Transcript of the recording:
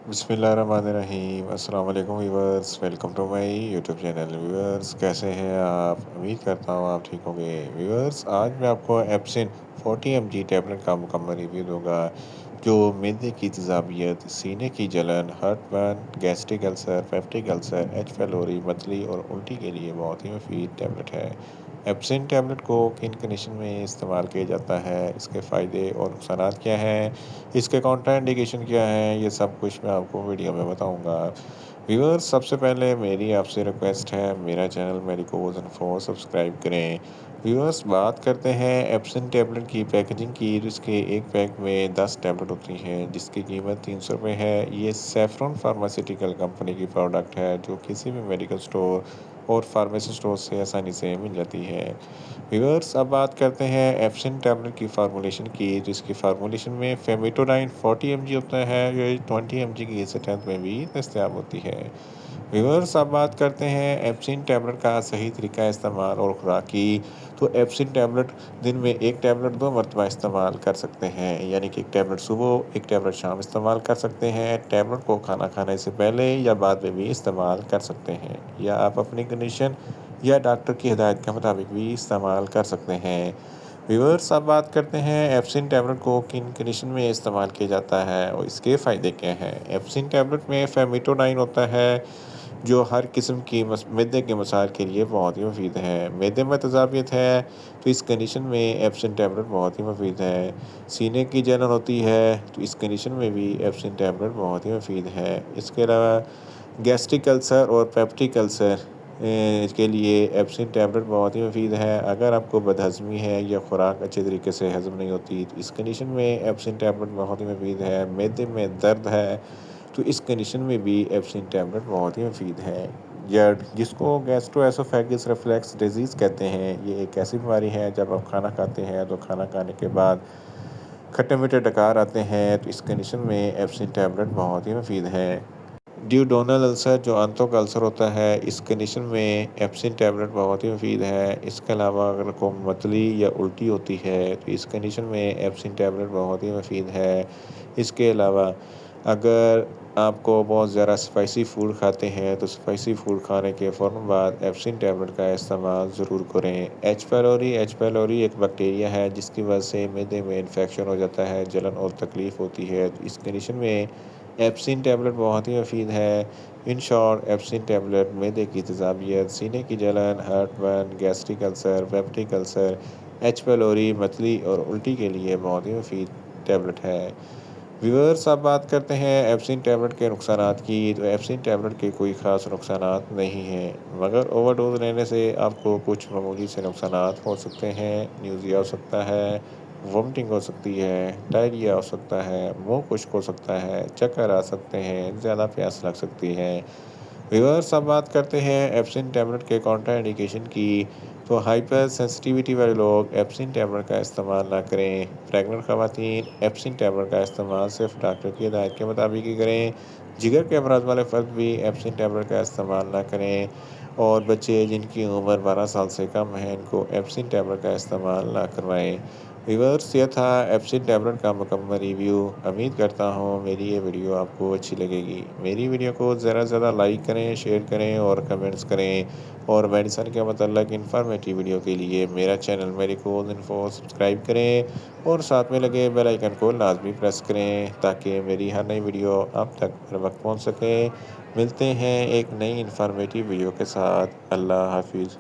بسم اللہ الرحمن الرحیم، السلام علیکم viewers, welcome to my YouTube channel viewers, کیسے ہیں آپ؟ امید کرتا ہوں آپ ٹھیک ہوں گے ویورس۔ آج میں آپ کو ایپسن 40 mg ٹیبلٹ کا مکمل ریویو دوں گا، جو معدے کی تیزابیت، سینے کی جلن، ہارٹ برن، گیسٹرک السر، پیپٹک السر، ایچ پیلوری، متلی اور الٹی کے لیے بہت ہی مفید ٹیبلٹ ہے۔ ایپسن ٹیبلٹ کو کن کنڈیشن میں استعمال کیا جاتا ہے، اس کے فائدے اور نقصانات کیا ہیں، اس کے کاؤنٹر انڈیکیشن کیا ہیں، یہ سب کچھ میں آپ کو ویڈیو میں بتاؤں گا۔ ویورز، سب سے پہلے میری آپ سے ریکویسٹ ہے، میرا چینل میڈیکوز انفو سبسکرائب کریں۔ ویورز، بات کرتے ہیں ایپسن ٹیبلٹ کی پیکیجنگ کی، جس کے ایک پیک میں 10 ٹیبلٹ ہوتی ہیں، جس کی قیمت 300 روپے ہے۔ یہ سیفرون فارماسیوٹیکل کمپنی کی پروڈکٹ ہے، جو کسی بھی میڈیکل سٹور اور فارمیسی سٹور سے آسانی سے مل جاتی ہے۔ ویورز، اب بات کرتے ہیں ایپسن ٹیبلٹ کی فارمولیشن کی، جس کی فارمولیشن میں فیمیٹوڈائن 40 mg ہوتا ہے، جو 20 mg کی اسٹرینتھ میں بھی دستیاب ہوتی ہے۔ ویورز، اب بات کرتے ہیں ایپسن ٹیبلٹ کا صحیح طریقہ استعمال اور خوراک کی۔ تو ایپسن ٹیبلٹ دن میں ایک ٹیبلٹ 2 مرتبہ استعمال کر سکتے ہیں، یعنی کہ ایک ٹیبلٹ صبح، ایک ٹیبلٹ شام استعمال کر سکتے ہیں۔ ٹیبلٹ کو کھانا کھانے سے پہلے یا بعد میں بھی استعمال کر سکتے ہیں، یا آپ اپنی کنڈیشن یا ڈاکٹر کی ہدایت کے مطابق بھی استعمال کر سکتے ہیں۔ ویورز، اب بات کرتے ہیں ایپسن ٹیبلٹ کو کن کنڈیشن میں استعمال کیا جاتا ہے اور اس کے فائدے کیا ہیں۔ ایپسن ٹیبلٹ میں فیمیٹوڈائن ہوتا ہے، جو ہر قسم کی معدے کے مسائل کے لیے بہت ہی مفید ہے۔ معدے میں تیزابیت ہے تو اس کنڈیشن میں ایپسن ٹیبلٹ بہت ہی مفید ہے۔ سینے کی جلن ہوتی ہے تو اس کنڈیشن میں بھی ایپسن ٹیبلٹ بہت ہی مفید ہے۔ اس کے علاوہ گیسٹرک السر اور پیپٹک السر کے لیے ایپسن ٹیبلٹ بہت ہی مفید ہے۔ اگر آپ کو بدہضمی ہے یا خوراک اچھے طریقے سے ہضم نہیں ہوتی تو اس کنڈیشن میں ایپسن ٹیبلٹ بہت ہی مفید ہے۔ معدے میں درد ہے تو اس کنڈیشن میں بھی ایپسن ٹیبلٹ بہت ہی مفید ہے۔ گرڈ، جس کو گیسٹرو ایسوفیگس ریفلیکس ڈیزیز کہتے ہیں، یہ ایک ایسی بیماری ہے جب آپ کھانا کھاتے ہیں تو کھانا کھانے کے بعد کھٹے میٹھے ڈکار آتے ہیں، تو اس کنڈیشن میں ایپسن ٹیبلٹ بہت ہی مفید ہے۔ ڈیوڈونل السر، جو آنتوں کا السر ہوتا ہے، اس کنڈیشن میں ایپسن ٹیبلٹ بہت ہی مفید ہے۔ اس کے علاوہ اگر کوئی متلی یا الٹی ہوتی ہے تو اس کنڈیشن میں ایپسن ٹیبلٹ بہت ہی مفید ہے۔ اس کے علاوہ اگر آپ کو بہت زیادہ اسپائسی فوڈ کھاتے ہیں تو اسپائسی فوڈ کھانے کے فوراً بعد ایپسن ٹیبلٹ کا استعمال ضرور کریں۔ ایچ پیلوری ایک بیکٹیریا ہے جس کی وجہ سے معدے میں انفیکشن ہو جاتا ہے، جلن اور تکلیف ہوتی ہے، تو اس کنڈیشن میں ایپسن ٹیبلٹ بہت ہی مفید ہے۔ ان شارٹ، ایپسن ٹیبلٹ معدے کی تیزابیت، سینے کی جلن، ہارٹ برن، گیسٹرک السر، پیپٹک السر، ایچ پیلوری، متلی اور الٹی کے لیے بہت ہی مفید ٹیبلٹ ہے۔ ویورز، اب بات کرتے ہیں ایپسن ٹیبلٹ کے نقصانات کی۔ تو ایپسن ٹیبلٹ کے کوئی خاص نقصانات نہیں ہیں، مگر اوور ڈوز لینے سے آپ کو کچھ معمولی سے نقصانات ہو سکتے ہیں۔ نیوزیا ہو سکتا ہے، وومٹنگ ہو سکتی ہے، ڈائریا ہو سکتا ہے، منہ خشک ہو سکتا ہے، چکر آ سکتے ہیں، زیادہ پیاس لگ سکتی ہے۔ ویورز، اب بات کرتے ہیں ایپسن ٹیبلٹ کے کاؤنٹر انڈیکیشن کی۔ تو ہائپر سینسٹیویٹی والے لوگ ایپسن ٹیبلٹ کا استعمال نہ کریں۔ پریگننٹ خواتین ایپسن ٹیبلٹ کا استعمال صرف ڈاکٹر کی ہدایت کے مطابق ہی کریں۔ جگر کے امراض والے فرد بھی ایپسن ٹیبلٹ کا استعمال نہ کریں، اور بچے جن کی عمر 12 سال سے کم ہے ان کو ایپسن ٹیبلٹ کا استعمال نہ کروائیں۔ ویورز، یہ تھا ایپسن ٹیبلٹ کا مکمل ریویو۔ امید کرتا ہوں میری یہ ویڈیو آپ کو اچھی لگے گی۔ میری ویڈیو کو زیادہ سے زیادہ لائک کریں، شیئر کریں اور کمنٹس کریں، اور میڈیسن کے متعلق انفارمیٹیو ویڈیو کے لیے میرا چینل میڈیکوز انفو سبسکرائب کریں، اور ساتھ میں لگے بیل آئیکن کو لازمی پریس کریں تاکہ میری ہر نئی ویڈیو آپ تک ہر وقت پہنچ سکے۔ ملتے ہیں ایک نئی انفارمیٹیو ویڈیو کے ساتھ۔ اللہ حافظ۔